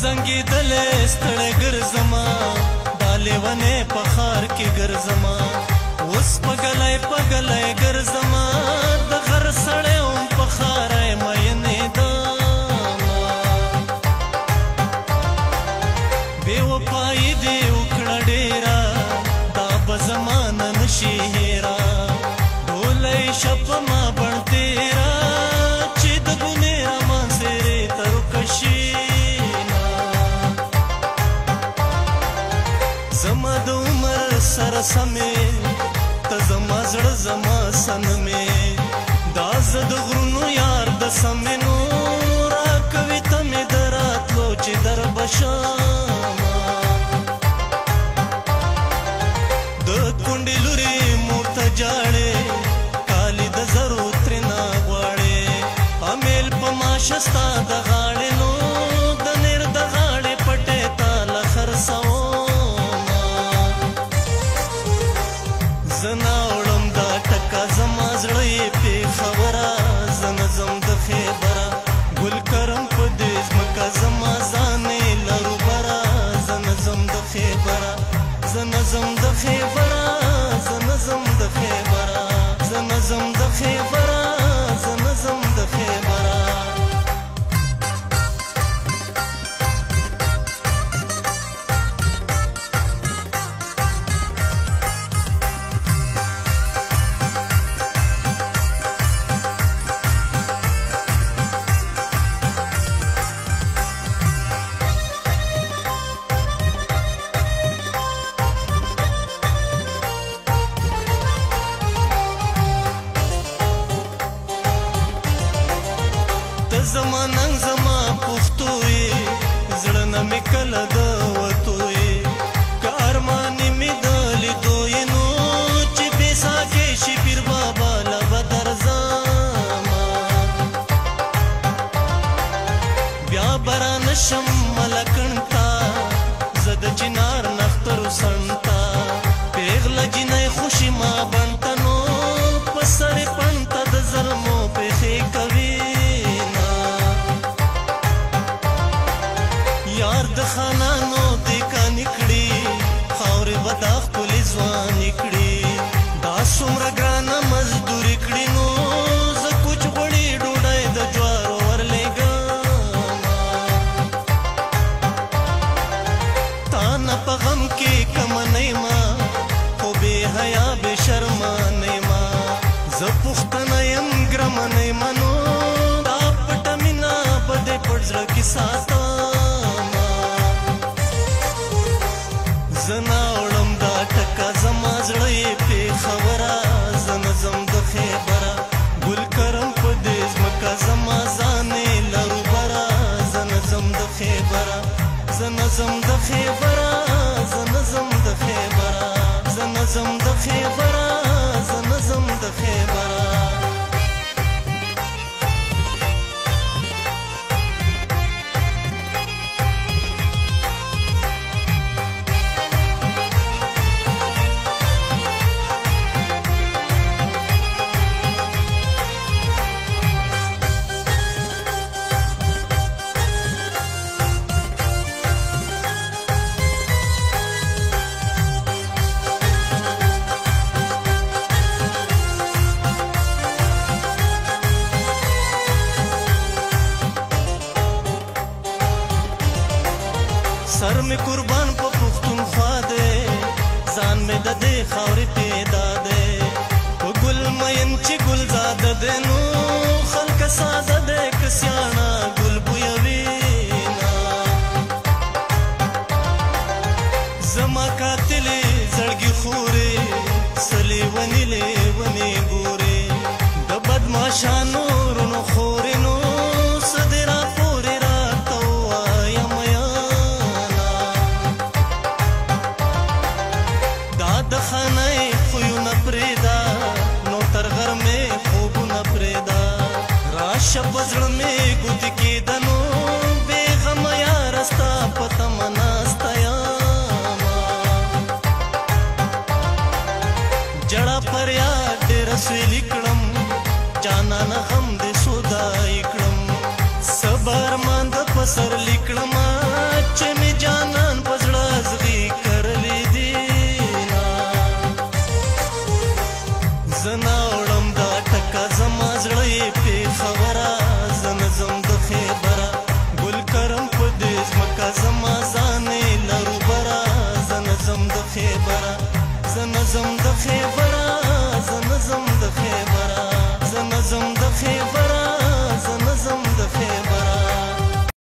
زنګېدلې ستړی ګرځما دا لیونې په ښار کې ګرځما اوس پګلی پګلی ګرځما د غر سړی هم په ښاری مینېدما بې وفایي دې وکړه ډېره دا به زما نه نشي هېره ډولی شه په ما بڼ تېره چې د ګونې رامان څېرې ته روکشي زما د عمر سره سمې ته زما زړه زما صنمې دا زه د غرونو یار د سمې نو راکوي ته مې د راتلو چې در به شمه د کونډې لورې مور ته جاړې کالي د زرو ترېنه غواړې امیل په ماشه ستا د غاړې نو د نیر د غاړې پټې تا له خرڅوم زه ناوړم دا ټکه زما زړه یې پېښوره زه نه ځم د خیبره ګل کرم په دې ځمکه زما ځانې لرو بره زه نه ځم د خیبره زه نه ځم د خیبره زه نه ځم د خیبره زه نه ځم د خیبره زه نه ځم د خیبره زما نن زما پښتو یې زړه نه مې کله د وتو یې که ارمانې مې د لیدو یې نو چې بې ساکې شي پیر بابا له به درځمه بیا به رانشم ملکڼ ته زه د چنار نخترو څڼ ته پېغله جینۍ خوشي ما بڼ ته نو په سړې پڼ ته د زلمو پېښې کوي یار د خانانو دیکانې کړي خاورې به دا ښکلې ځوانې کړي دا څومره ګرانه مزدوري کړي نو زه کوچ غوړي ډوډۍ د جوارو ورلېږمه تا نه په غم کې کمه نه یمه خو بې حیا بې شرمه نه یمه زه پښتنه یم ګرمه نه یمه نو دا پټه مینه به دې پټ زړه کې ساتم زه ناوړم دا ټکه زما زړه یې پېښوره زه نه ځم د خیبره ګل کرم په دې ځمکه زما ځانې لرو بره زه نه ځم د خیبره زه نه ځم د خیبره زه نه ځم د خیبره زه نه ځم د خیبره زه نه ځم د خیبره سر می قربان په پښتونخوا دی ځان می د دې خاورې پیدا دی په ګل مین چې ګل زاده دی نو خلکه ساده دی که سیاڼه ګل بویوینه زما قاتلې زړګي خورې څه لیونې لیونې ګورې د بدماشانو رونو خورې نو څه دې راپورې راته ووایه د خانۍ خویونه پرېږده نو تر غرمې خوبونه پرېږده راشه په زړه مې ګوتې کېده نو بې غمه یاره ستا په تمه ناسته یمه جړه فریاد ډېره سویلي کړم جانانه غم دې سودایي کړم صبر مان د پسر